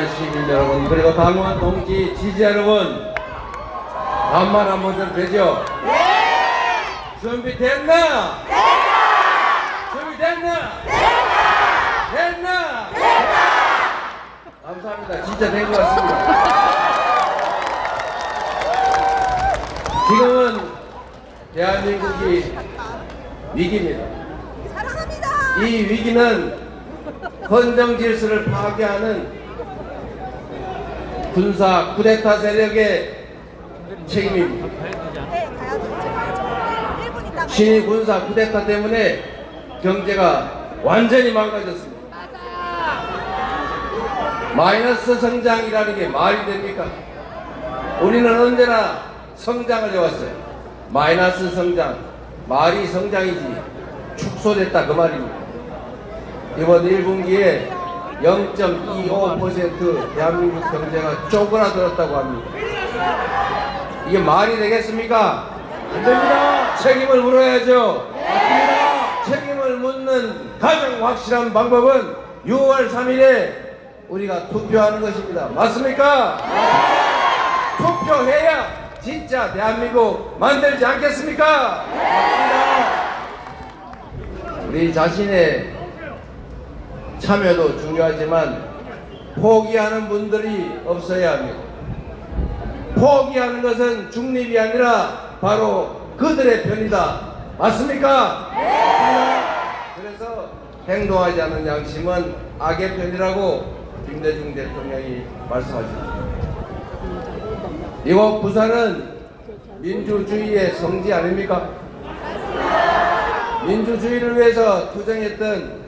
부산 시민 여러분, 그리고 당원 동지 지지 여러분, 반말 한번 좀 되죠? 네! 준비됐나? 됐다! 준비됐나? 됐다! 됐나? 됐다! 감사합니다. 진짜 된 것 같습니다. 지금은 대한민국이 위기입니다. 사랑합니다. 이 위기는 헌정 질서를 파괴하는 군사 쿠데타 세력의 책임입니다. 네, 가야죠. 1분 있다가. 신이 군사 쿠데타 때문에 경제가 완전히 망가졌습니다. 마이너스 성장이라는 게 말이 됩니까? 우리는 언제나 성장을 해왔어요. 마이너스 성장, 말이 성장이지 축소됐다 그 말입니다. 이번 1분기에 0.25% 대한민국 경제가 쪼그라들었다고 합니다. 이게 말이 되겠습니까? 안 됩니다. 책임을 물어야죠. 맞습니다. 책임을 묻는 가장 확실한 방법은 6월 3일에 우리가 투표하는 것입니다. 맞습니까? 투표해야 진짜 대한민국 만들지 않겠습니까? 우리 자신의 참여도 중요하지만 포기하는 분들이 없어야 합니다. 포기하는 것은 중립이 아니라 바로 그들의 편이다. 맞습니까? 네. 그래서 행동하지 않는 양심은 악의 편이라고 김대중 대통령이 말씀하셨습니다. 이곳 부산은 민주주의의 성지 아닙니까? 민주주의를 위해서 투쟁했던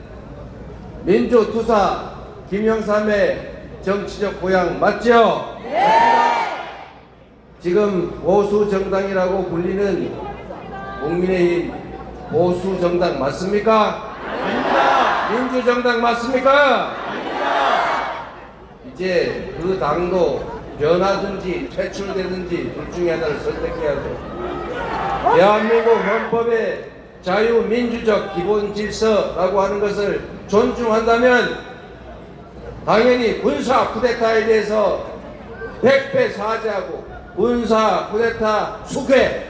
민주투사 김영삼의 정치적 고향 맞죠? 네. 지금 보수정당이라고 불리는 국민의힘 보수정당 맞습니까? 아닙니다. 민주정당 맞습니까? 아닙니다. 이제 그 당도 변하든지 퇴출되든지 둘 중에 하나를 선택해야죠. 대한민국 헌법의 자유민주적 기본질서라고 하는 것을 존중한다면 당연히 군사 쿠데타에 대해서 100배 사죄하고 군사 쿠데타 수괴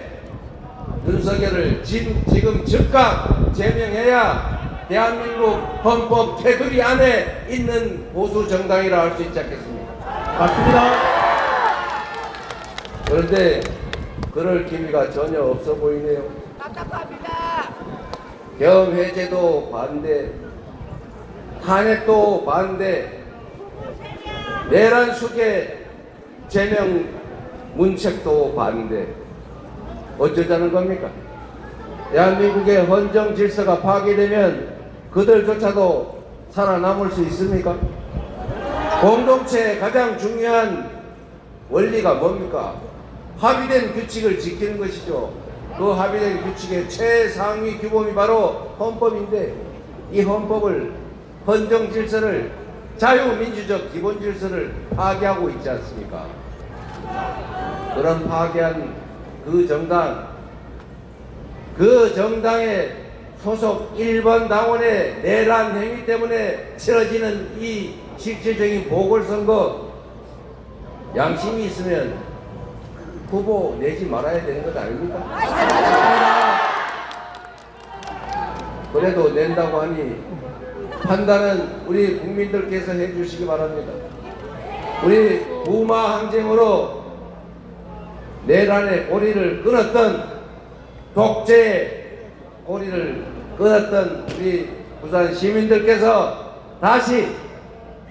윤석열을 지금 즉각 제명해야 대한민국 헌법 테두리 안에 있는 보수 정당이라 할 수 있지 않겠습니까? 맞습니다. 그런데 그럴 기미가 전혀 없어 보이네요. 답답합니다. 계엄 해제도 반대, 탄핵도 반대, 내란 수계 제명 문책도 반대. 어쩌자는 겁니까? 대한민국의 헌정 질서가 파괴되면 그들조차도 살아남을 수 있습니까? 공동체의 가장 중요한 원리가 뭡니까? 합의된 규칙을 지키는 것이죠. 그 합의된 규칙의 최상위 규범이 바로 헌법인데 이 헌법을 헌정 질서를 자유민주적 기본 질서를 파괴하고 있지 않습니까? 그런 파괴한 그 정당의 소속 1번 당원의 내란 행위 때문에 치러지는 이 실질적인 보궐선거 양심이 있으면 후보 내지 말아야 되는 것 아닙니까? 그래도 낸다고 하니 판단은 우리 국민들께서 해주시기 바랍니다. 우리 부마 항쟁으로 내란의 고리를 끊었던 독재의 고리를 끊었던 우리 부산 시민들께서 다시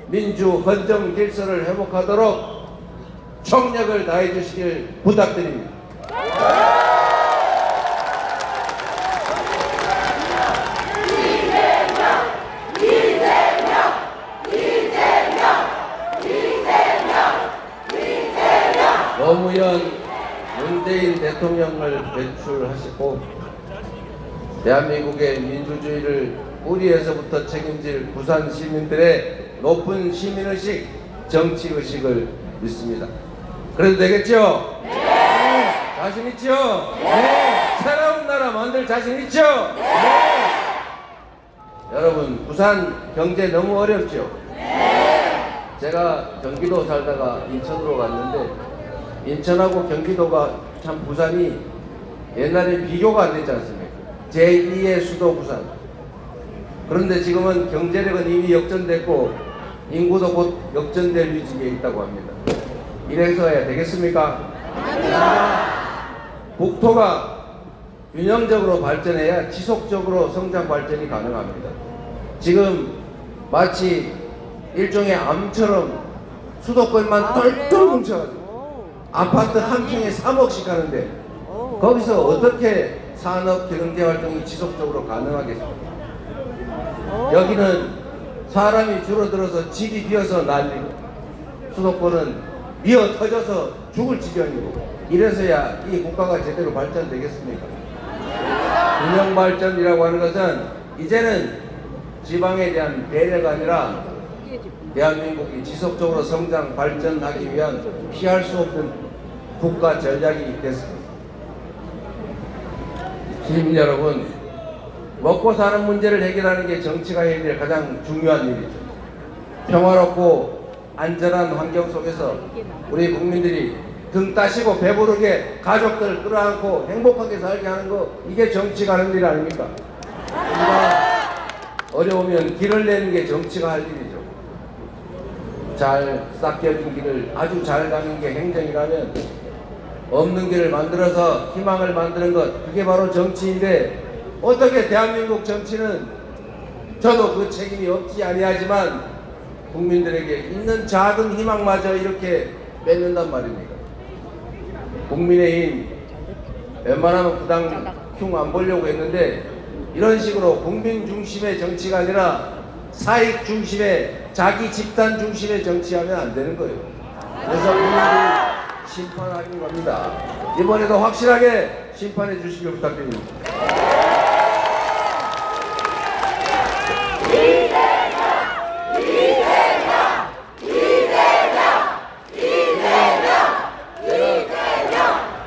민주 헌정 질서를 회복하도록 총력을 다해 주시길 부탁드립니다. 노무현 문재인 대통령을 배출하시고 대한민국의 민주주의를 뿌리에서부터 책임질 부산 시민들의 높은 시민의식, 정치의식을 믿습니다. 그래도 되겠죠? 네. 자신 있죠? 네. 새로운 나라 만들 자신 있죠? 네. 여러분, 부산 경제 너무 어렵죠? 네. 제가 경기도 살다가 인천으로 갔는데 인천하고 경기도가 참 부산이 옛날에 비교가 안 됐지 않습니까? 제2의 수도 부산. 그런데 지금은 경제력은 이미 역전됐고 인구도 곧 역전될 위기에 있다고 합니다. 이래서 해야 되겠습니까? 국토가 균형적으로 발전해야 지속적으로 성장 발전이 가능합니다. 지금 마치 일종의 암처럼 수도권만 똘똘 뭉쳐가지고 아파트 한 평에 3억씩 하는데 거기서 어떻게 산업 경제 활동이 지속적으로 가능하겠습니까? 여기는 사람이 줄어들어서 집이 비어서 난리고 수도권은 미어 터져서 죽을 지경이고 이래서야 이 국가가 제대로 발전되겠습니까? 균형 발전이라고 하는 것은 이제는 지방에 대한 배려가 아니라 대한민국이 지속적으로 성장 발전하기 위한 피할 수 없는 국가 전략이 됐습니다. 시민 여러분, 먹고 사는 문제를 해결하는 게 정치가 해야 될 가장 중요한 일이죠. 평화롭고 안전한 환경 속에서 우리 국민들이 등 따시고 배부르게 가족들 끌어안고 행복하게 살게 하는 거, 이게 정치가 하는 일 아닙니까? 어려우면 길을 내는 게 정치가 할 일이죠. 잘 닦여진 길을 아주 잘 가는 게 행정이라면 없는 길을 만들어서 희망을 만드는 것, 그게 바로 정치인데 어떻게 대한민국 정치는 저도 그 책임이 없지 아니하지만 국민들에게 있는 작은 희망마저 이렇게 뺏는단 말입니다. 국민의힘 웬만하면 부당 흉 안 보려고 했는데 이런 식으로 국민 중심의 정치가 아니라 사익 중심의 자기 집단 중심의 정치하면 안 되는 거예요. 그래서 국민들이 심판하는 겁니다. 이번에도 확실하게 심판해 주시길 부탁드립니다.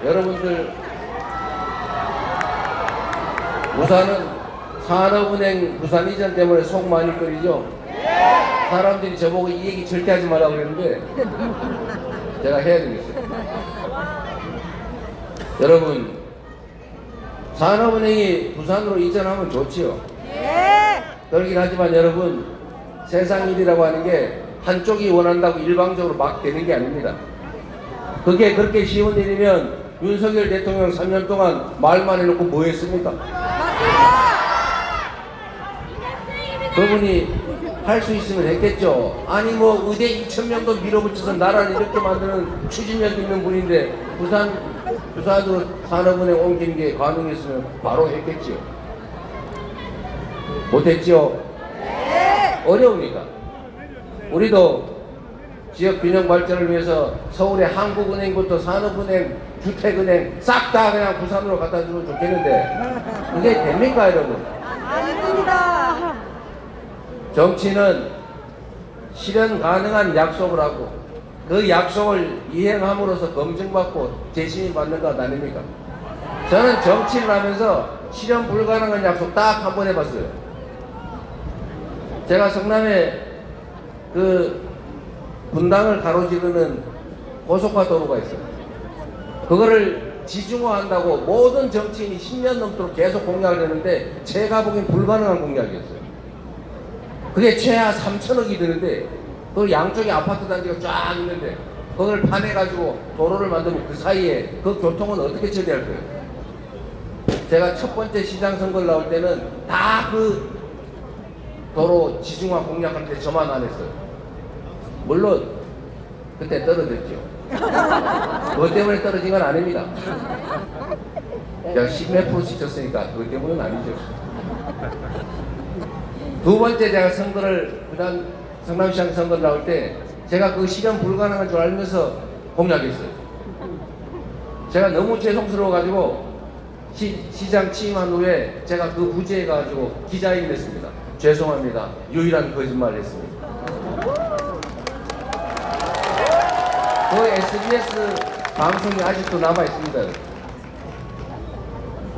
여러분들, 부산은 산업은행 부산 이전 때문에 속 많이 끓이죠? 사람들이 저보고 이 얘기 절대 하지 말라고 그랬는데 제가 해야 되겠어요. 여러분, 산업은행이 부산으로 이전하면 좋지요. 그러긴 하지만 여러분, 세상 일이라고 하는 게 한쪽이 원한다고 일방적으로 막 되는 게 아닙니다. 그게 그렇게 쉬운 일이면 윤석열 대통령 3년 동안 말만 해놓고 뭐 했습니까? 그분이 할 수 있으면 했겠죠. 아니 뭐 의대 2,000명도 밀어붙여서 나라를 이렇게 만드는 추진력 있는 분인데 부산으로 산업은행 옮기는 게 가능했으면 바로 했겠지요. 못했지요? 어려우니까. 우리도 지역 균형 발전을 위해서 서울의 한국은행부터 산업은행, 주택은행 싹 다 그냥 부산으로 갖다 주면 좋겠는데 이게 됩니까 여러분? 아닙니다. 정치는 실현 가능한 약속을 하고 그 약속을 이행함으로써 검증받고 재심이 받는 것 아닙니까? 저는 정치를 하면서 실현 불가능한 약속 딱 한 번 해봤어요. 제가 성남에 그 분당을 가로지르는 고속화 도로가 있어요. 그거를 지중화한다고 모든 정치인이 10년 넘도록 계속 공약을 했는데 제가 보기엔 불가능한 공약이었어요. 그게 최하 3천억이 드는데 그 양쪽에 아파트 단지가 쫙 있는데 그걸 파내가지고 도로를 만들면 그 사이에 그 교통은 어떻게 처리할 거예요? 제가 첫 번째 시장 선거를 나올 때는 다 그 도로 지중화 공약할 때 저만 안 했어요. 물론 그때 떨어졌죠. 그것 때문에 떨어진 건 아닙니다. 제가 10몇 프로씩 졌으니까 그것 때문은 아니죠. 두 번째 제가 선거를 부산 성남시장 선거를 나올 때 제가 그 실현 불가능한 줄 알면서 공약했어요. 제가 너무 죄송스러워가지고 시장 취임한 후에 제가 그 부재해 가지고 기자회견 했습니다. 죄송합니다. 유일한 거짓말을 했습니다. 그 SBS 방송이 아직도 남아 있습니다.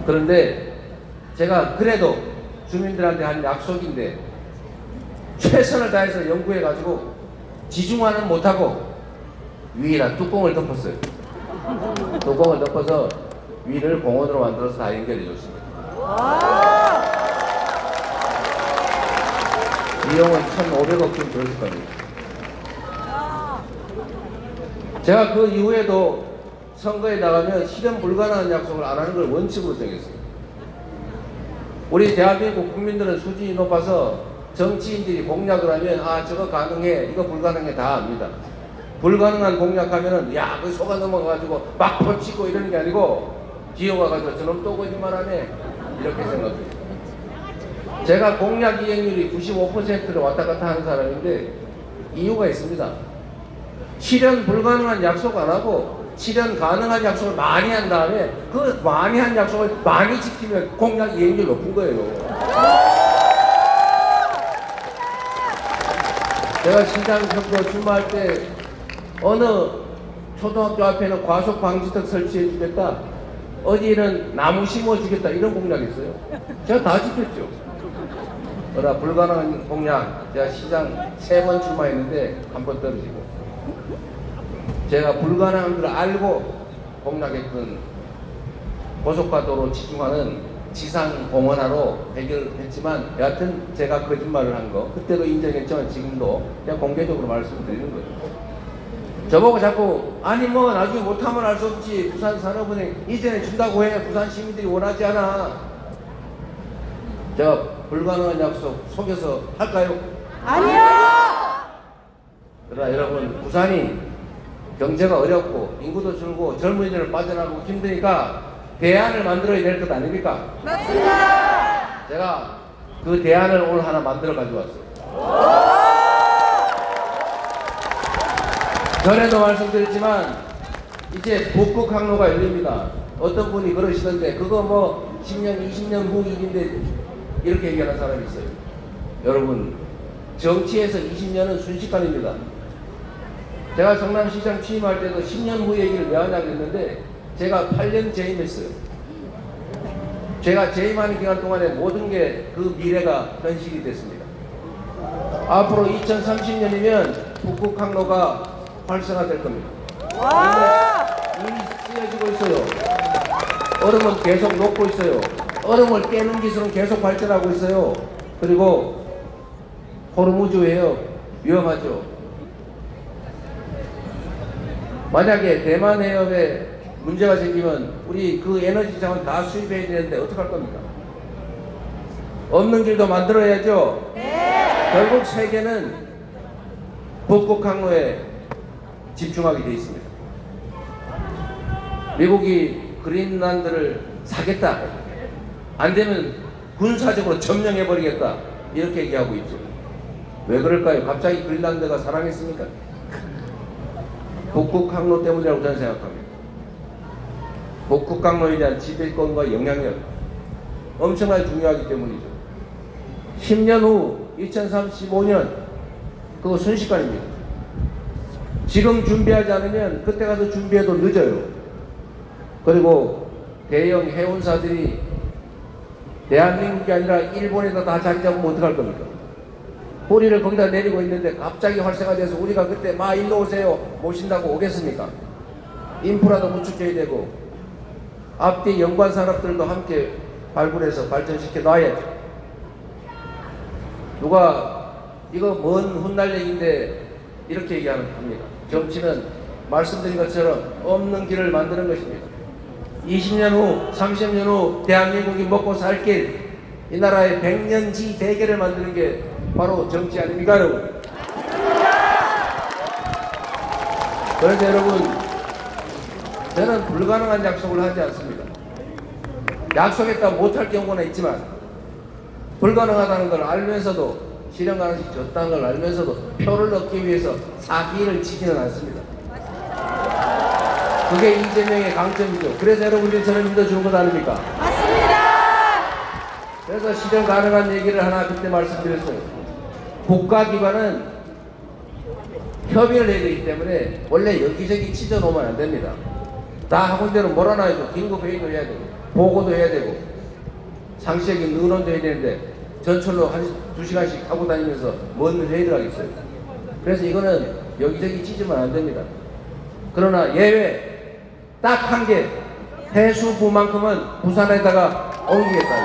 그런데 제가 그래도 주민들한테 한 약속인데 최선을 다해서 연구해 가지고 지중화는 못하고 위에다 뚜껑을 덮었어요. 뚜껑을 덮어서 위를 공원으로 만들어서 다 연결해 줬습니다. 비용은 1,500억 좀 들었을 겁니다. 제가 그 이후에도 선거에 나가면 실현 불가능한 약속을 안 하는 걸 원칙으로 정했어요. 우리 대한민국 국민들은 수준이 높아서 정치인들이 공약을 하면 아 저거 가능해 이거 불가능해 다 압니다. 불가능한 공약하면은 야 그 속아 넘어가가지고 막 펼치고 이러는 게 아니고 뒤에 와가지고 저놈 또 거짓말하네 이렇게 생각해요. 제가 공약 이행률이 95%를 왔다 갔다 하는 사람인데 이유가 있습니다. 실현 불가능한 약속 안 하고 실현 가능한 약속을 많이 한 다음에 그 많이 한 약속을 많이 지키면 공약 이행률이 높은 거예요. 제가 시장 선거 출마할 때 어느 초등학교 앞에는 과속 방지턱 설치해 주겠다, 어디는 나무 심어 주겠다 이런 공약이 있어요. 제가 다 지켰죠. 그러나 불가능한 공약 제가 시장 3번 출마했는데 한 번 떨어지고, 제가 불가능한 걸 알고 공약했던 고속화도로 지중화는 지상 공원화로 해결했지만 여하튼 제가 거짓말을 한 거 그때도 인정했지만 지금도 그냥 공개적으로 말씀드리는 거예요. 저보고 자꾸 아니 뭐 나중에 못하면 알 수 없지, 부산 산업은행 이전에 준다고 해, 부산 시민들이 원하지 않아. 제가 불가능한 약속 속여서 할까요? 아니요. 그러나 여러분, 부산이 경제가 어렵고 인구도 줄고 젊은이들 빠져나가고 힘드니까 대안을 만들어야 될 것 아닙니까? 맞습니다. 제가 그 대안을 오늘 하나 만들어 가져왔어요. 전에도 말씀드렸지만 이제 북극 항로가 열립니다. 어떤 분이 그러시던데 그거 뭐 10년 20년 후 일인데 이렇게 얘기하는 사람이 있어요. 여러분, 정치에서 20년은 순식간입니다. 제가 성남시장 취임할 때도 10년 후 얘기를 왜 하냐고 했는데 제가 8년 재임했어요. 제가 재임하는 기간 동안에 모든 게 그 미래가 현실이 됐습니다. 앞으로 2030년이면 북극 항로가 활성화될 겁니다. 이미 쓰여지고 있어요. 얼음은 계속 녹고 있어요. 얼음을 깨는 기술은 계속 발전하고 있어요. 그리고 호르무즈 해역 위험하죠. 만약에 대만 해협에 문제가 생기면 우리 그 에너지 자원 다 수입해야 되는데 어떡할 겁니까? 없는 길도 만들어야죠. 네. 결국 세계는 북극 항로에 집중하게 되어 있습니다. 미국이 그린란드를 사겠다, 안 되면 군사적으로 점령해버리겠다 이렇게 얘기하고 있죠. 왜 그럴까요? 갑자기 그린란드가 사랑했습니까? 북극 항로 때문이라고 저는 생각합니다. 북극 항로에 대한 지배권과 영향력 엄청나게 중요하기 때문이죠. 10년 후 2035년 그거 순식간입니다. 지금 준비하지 않으면 그때 가서 준비해도 늦어요. 그리고 대형 해운사들이 대한민국이 아니라 일본에다 다 자리 잡으면 어떡할 겁니까? 뿌리를 거기다 내리고 있는데 갑자기 활성화돼서 우리가 그때 마 일로 오세요 모신다고 오겠습니까? 인프라도 구축해야 되고 앞뒤 연관 산업들도 함께 발굴해서 발전시켜 놔야죠. 누가 이거 먼 훗날 얘기인데 이렇게 얘기합니다. 정치는 말씀드린 것처럼 없는 길을 만드는 것입니다. 20년 후, 30년 후 대한민국이 먹고 살 길, 이 나라의 100년지 대계를 만드는 게 바로 정치 아닙니까, 여러분? 그래서 여러분, 저는 불가능한 약속을 하지 않습니다. 약속했다 못할 경우는 있지만 불가능하다는 걸 알면서도 실현 가능성이 적다는 걸 알면서도 표를 얻기 위해서 사기를 치지는 않습니다. 그게 이재명의 강점이죠. 그래서 여러분들이 저를 믿어주는 것 아닙니까? 맞습니다. 그래서 실현 가능한 얘기를 하나 그때 말씀드렸어요. 국가기관은 협의를 해야 되기 때문에 원래 여기저기 찢어놓으면 안 됩니다. 다 하고 대로 몰아놔야죠. 긴급회의도 해야 되고 보고도 해야 되고 상시적인 의논도 해야 되는데 전철로 한 2시간씩 하고 다니면서 뭔 회의를 하겠어요. 그래서 이거는 여기저기 찢으면 안 됩니다. 그러나 예외 딱 한 개, 해수부만큼은 부산에다가 옮기겠다.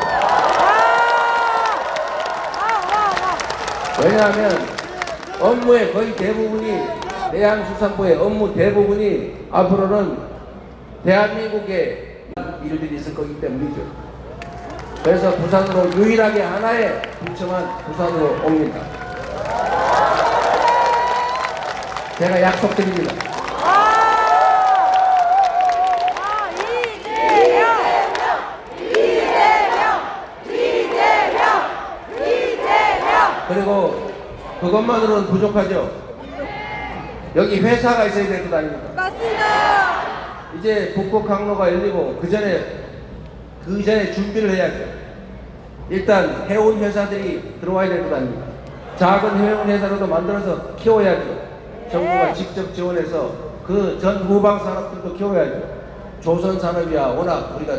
왜냐하면 업무의 거의 대부분이, 해양수산부의 업무 대부분이 앞으로는 대한민국의 일들이 있을 거기 때문이죠. 그래서 부산으로 유일하게 하나의 부처만 부산으로 옵니다. 제가 약속드립니다. 그리고 그것만으로는 부족하죠. 여기 회사가 있어야 될 것 아닙니까? 맞습니다. 이제 북극 항로가 열리고 그 전에 준비를 해야죠. 일단 해운 회사들이 들어와야 될 것 아닙니까? 작은 해운 회사로도 만들어서 키워야죠. 정부가 직접 지원해서 그 전 후방 산업들도 키워야죠. 조선 산업이야 워낙 우리가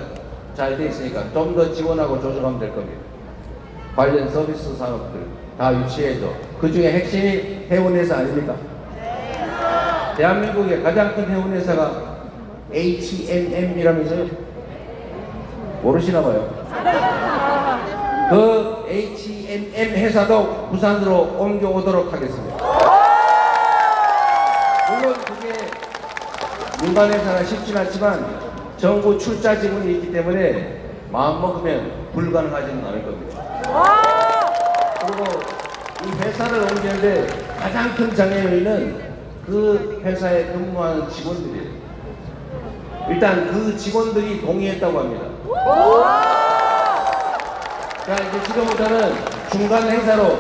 잘 돼 있으니까 좀 더 지원하고 조정하면 될 겁니다. 관련 서비스 산업들 다 유치해서 그 중에 핵심이 해운회사 아닙니까? 대한민국의 가장 큰 해운회사가 H&M이라면서요? 모르시나 봐요. 그 H&M 회사도 부산으로 옮겨오도록 하겠습니다. 물론 그게 일반 회사나 쉽진 않지만 정부 출자 지분이 있기 때문에 마음먹으면 불가능하지는 않을 겁니다. 그리고 이 회사를 옮기는데 가장 큰 장애물은 그 회사에 근무하는 직원들이에요. 일단 그 직원들이 동의했다고 합니다. 자, 이제 지금부터는 중간 행사로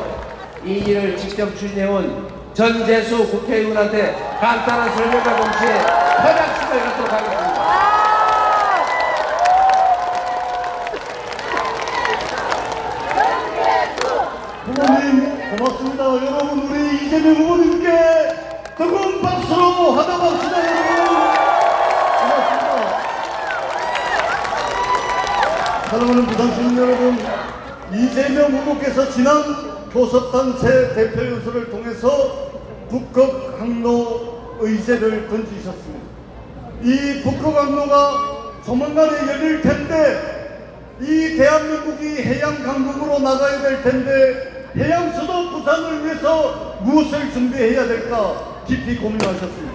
이 일을 직접 추진해온 전재수 국회의원한테 간단한 설명과 동시에 협약식을 갖도록 하겠습니다. 후보님 고맙습니다. 여러분 우리 이재명 후보님께 뜨거운 박수로 환영합시다. 여러분 고맙습니다. 사랑하는 부산 시민 여러분, 이재명 후보께서 지난 교섭단체 대표 연설을 통해서 북극 항로 의제를 던지셨습니다. 이 북극 항로가 조만간에 열릴 텐데 이 대한민국이 해양 강국으로 나가야 될 텐데 해양 수도 부산을 위해서 무엇을 준비해야 될까 깊이 고민하셨습니다.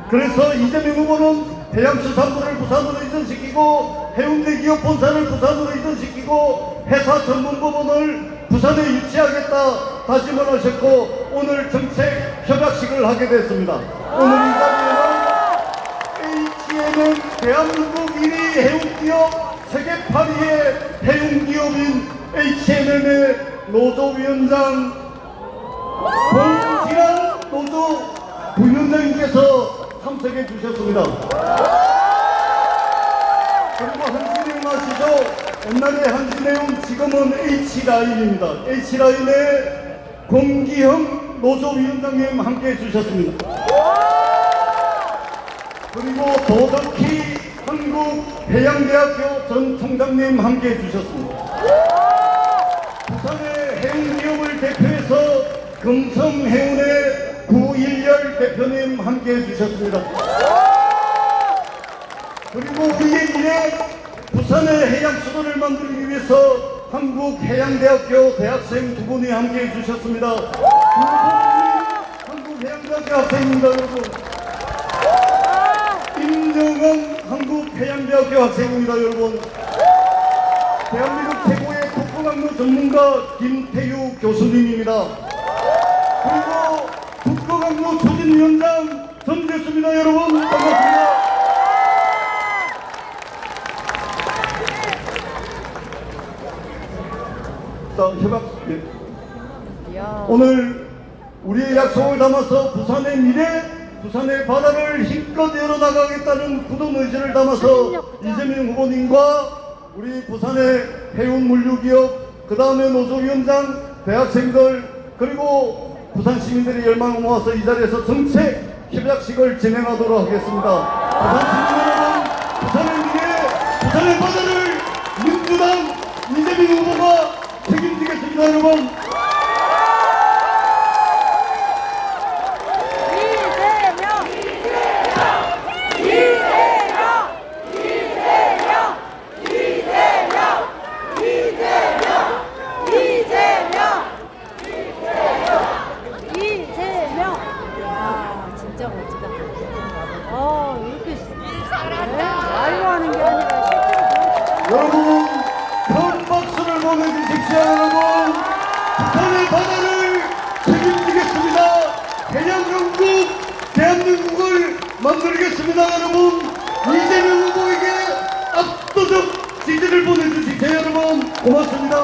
그래서 이재명 후보는 해양수산부를 부산으로 이전시키고 해운대 기업 본사를 부산으로 이전시키고 회사 전문부문을 부산에 유치하겠다 다짐을 하셨고 오늘 정책 협약식을 하게 됐습니다. 오늘 이 자리에는 H&M 대한민국 1위 해운기업 세계 8위의 해운기업인 H&M의 노조위원장 봉지란 노조 부위원장님께서 참석해 주셨습니다. 그리고 한진해운 아시죠? 옛날에 한진해운 지금은 H라인입니다. H라인의 공기형 노조위원장님 함께 해 주셨습니다. 그리고 도덕희 한국해양대학교 전 총장님 함께 해주셨습니다. 부산의 해운기업을 대표해서 금성해운의 구일열 대표님 함께 해주셨습니다. 그리고 우리의 미래 부산의 해양수도를 만들기 위해서 한국해양대학교 대학생 두 분이 함께 해주셨습니다. 한국해양대학교 학생입니다, 여러분. 임정은 한국해양대학교 학생입니다, 여러분. 대한민국 최고의 북극항로 전문가 김태유 교수님입니다. 그리고 북극항로 추진위원장 전재수입니다, 여러분. 반갑습니다. 자, 협약. 오늘 우리의 약속을 담아서 부산의 미래, 부산의 바다를 힘껏 열어나가겠다는 굳은 의지를 담아서 이재명 후보님과 우리 부산의 해운물류기업, 그 다음에 노조위원장, 대학생들, 그리고 부산 시민들의 열망을 모아서 이 자리에서 정책 협약식을 진행하도록 하겠습니다. 부산 시민 여러분, 부산의 미래, 부산의 바다를 민주당 이재명 후보가 책임지겠습니다, 여러분. 바다를 책임지겠습니다. 해양정국 대한민국을 만들겠습니다. 여러분, 이재명 후보에게 압도적 지지를 보내주십시오. 여러분, 고맙습니다.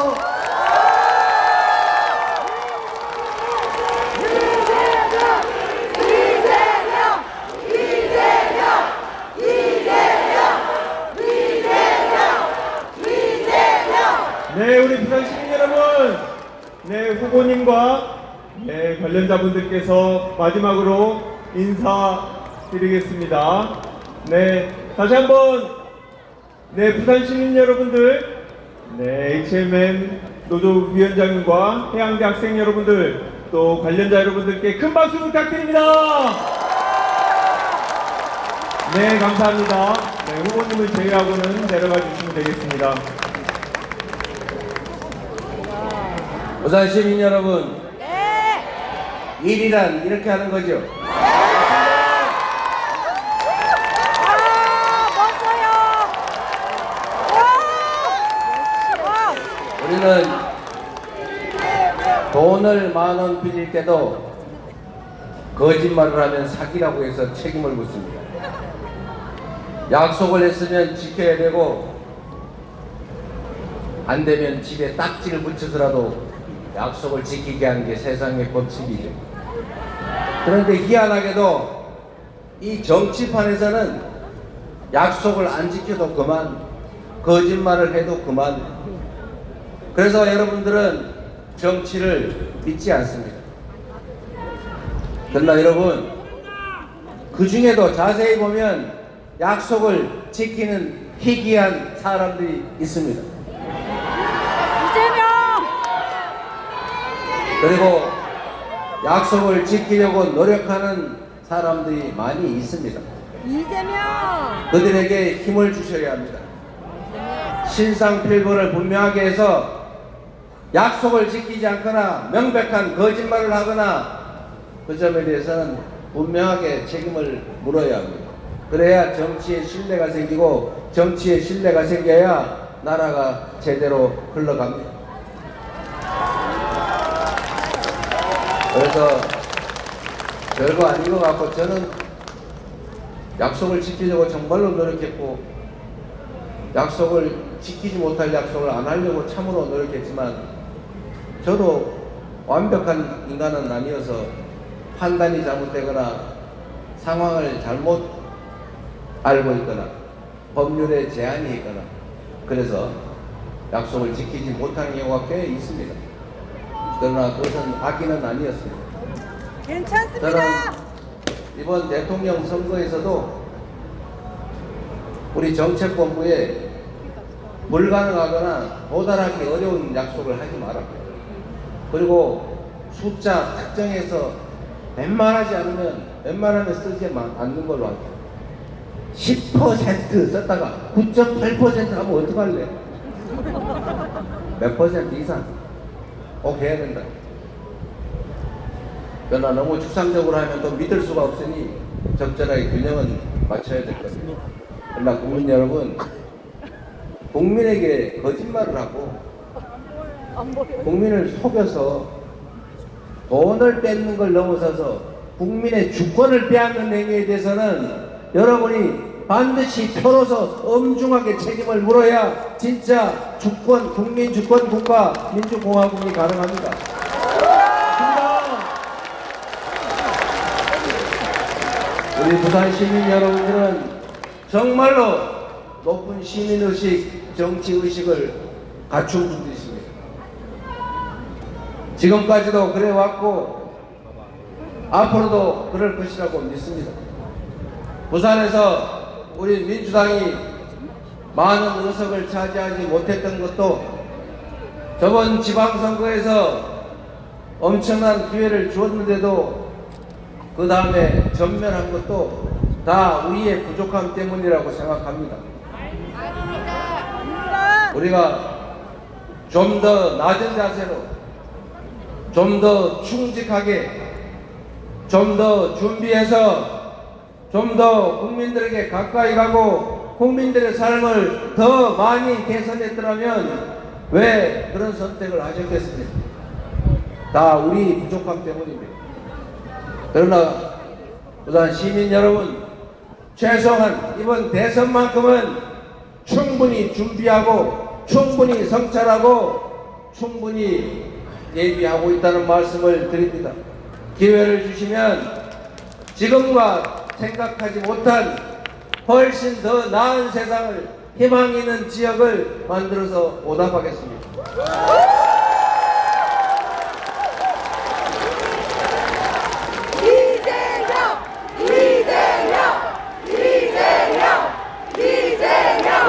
네, 우리 부산 시민 여러분, 네, 후보님과 네, 관련자분들께서 마지막으로 인사드리겠습니다. 네, 다시 한번 네, 부산 시민 여러분들, 네, HMN 노조위원장님과 해양대 학생 여러분들, 또 관련자 여러분들께 큰 박수 부탁드립니다. 네, 감사합니다. 네, 후보님을 제외하고는 내려가 주시면 되겠습니다. 부산 시민 여러분, 일이란 이렇게 하는 거죠. 우리는 돈을 10,000원 빌릴 때도 거짓말을 하면 사기라고 해서 책임을 묻습니다. 약속을 했으면 지켜야 되고, 안 되면 집에 딱지를 붙여서라도 약속을 지키게 하는 게 세상의 법칙이죠. 그런데 희한하게도 이 정치판에서는 약속을 안 지켜도 그만, 거짓말을 해도 그만. 그래서 여러분들은 정치를 믿지 않습니다. 그러나 여러분, 그 중에도 자세히 보면 약속을 지키는 희귀한 사람들이 있습니다. 그리고 약속을 지키려고 노력하는 사람들이 많이 있습니다. 이재명! 그들에게 힘을 주셔야 합니다. 신상필벌을 분명하게 해서 약속을 지키지 않거나 명백한 거짓말을 하거나 그 점에 대해서는 분명하게 책임을 물어야 합니다. 그래야 정치에 신뢰가 생기고, 정치에 신뢰가 생겨야 나라가 제대로 흘러갑니다. 그래서 별거 아닌 것 같고, 저는 약속을 지키려고 정말로 노력했고, 약속을 지키지 못할 약속을 안 하려고 참으로 노력했지만, 저도 완벽한 인간은 아니어서 판단이 잘못되거나 상황을 잘못 알고 있거나 법률에 제한이 있거나 그래서 약속을 지키지 못하는 경우가 꽤 있습니다. 그러나 그것은 악의는 아니었습니다. 괜찮습니다. 저는 이번 대통령 선거에서도 우리 정책본부에 불가능하거나 도달하기 어려운 약속을 하지 말았고요. 그리고 숫자 특정해서 웬만하면 쓰지 않는 걸로 할게요. 10% 썼다가 9.8% 하면 어떡할래? 몇 퍼센트 이상 꼭 해야 된다. 그러나 너무 추상적으로 하면 또 믿을 수가 없으니 적절하게 균형은 맞춰야 될 겁니다. 그러나 국민 여러분, 국민에게 거짓말을 하고 국민을 속여서 돈을 뺏는 걸 넘어서서 국민의 주권을 빼앗는 행위에 대해서는 여러분이 반드시 표로서 엄중하게 책임을 물어야 진짜 주권, 국민 주권 국가 민주공화국이 가능합니다. 우리 부산 시민 여러분들은 정말로 높은 시민의식, 정치의식을 갖춘 분들이십니다. 지금까지도 그래왔고 앞으로도 그럴 것이라고 믿습니다. 부산에서 우리 민주당이 많은 의석을 차지하지 못했던 것도 저번 지방선거에서 엄청난 기회를 주었는데도 그 다음에 전멸한 것도 다 우리의 부족함 때문이라고 생각합니다. 우리가 좀 더 낮은 자세로, 좀 더 충직하게, 좀 더 준비해서, 좀 더 국민들에게 가까이 가고 국민들의 삶을 더 많이 개선했더라면 왜 그런 선택을 하셨겠습니까? 다 우리 부족함 때문입니다. 그러나 부산 시민 여러분, 최소한 이번 대선만큼은 충분히 준비하고 충분히 성찰하고 충분히 대비하고 있다는 말씀을 드립니다. 기회를 주시면 지금과 생각하지 못한 훨씬 더 나은 세상을, 희망 있는 지역을 만들어서 보답하겠습니다.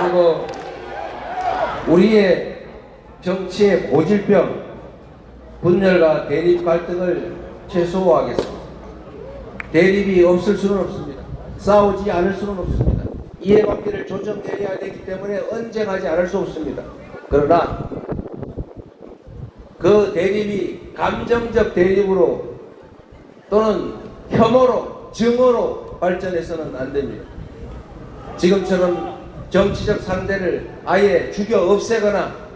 그리고 우리의 정치의 고질병, 분열과 대립 갈등을 최소화하겠습니다. 대립이 없을 수는 없습니다. 싸우지 않을 수는 없습니다. 이해관계를 조정해야 되기 때문에 언쟁하지 않을 수 없습니다. 그러나 그 대립이 감정적 대립으로 또는 혐오로, 증오로 발전해서는 안 됩니다. 지금처럼 정치적 상대를 아예 죽여 없애거나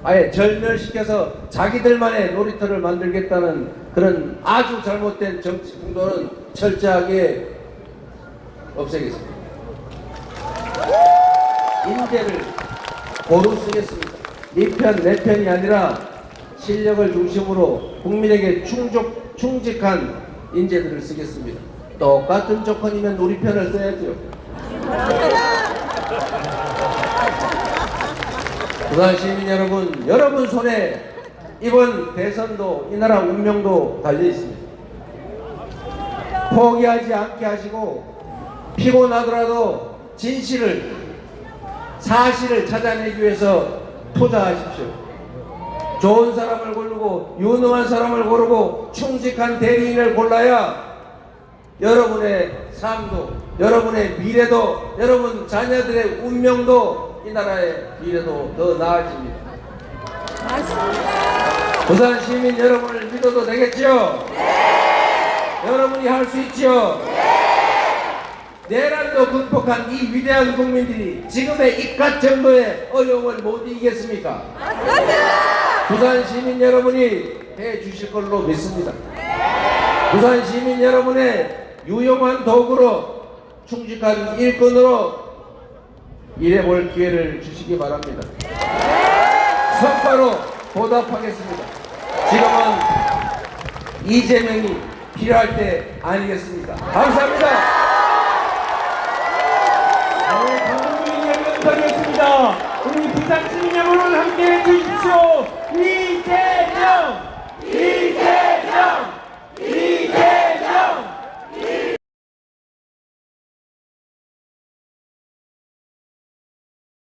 아예 절멸시켜서 자기들만의 놀이터를 만들겠다는 그런 아주 잘못된 정치 풍도는 철저하게 없애겠습니다. 인재를 고루 쓰겠습니다. 네 편, 내 편이 아니라 실력을 중심으로 국민에게 충직한 인재들을 쓰겠습니다. 똑같은 조건이면 우리 편을 써야죠. 부산 시민 여러분, 여러분 손에 이번 대선도 이 나라 운명도 달려 있습니다. 포기하지 않게 하시고 피곤하더라도 진실을, 사실을 찾아내기 위해서 투자하십시오. 좋은 사람을 고르고 유능한 사람을 고르고 충직한 대리인을 골라야 여러분의 삶도, 여러분의 미래도, 여러분 자녀들의 운명도, 이 나라의 미래도 더 나아집니다. 맞습니다. 부산 시민 여러분을 믿어도 되겠죠? 네! 여러분이 할 수 있죠? 네! 내란도 극복한 이 위대한 국민들이 지금의 입갓 정도의 어려움을 못 이기겠습니까? 맞습니다. 부산 시민 여러분이 해 주실 걸로 믿습니다. 부산 시민 여러분의 유용한 도구로, 충직한 일꾼으로 일해볼 기회를 주시기 바랍니다. 성과로 보답하겠습니다. 지금은 이재명이 필요할 때 아니겠습니까? 감사합니다. 강동민 이야기가 부탁드렸습니다. 우리 부산 시민 여러분 함께 해주십시오.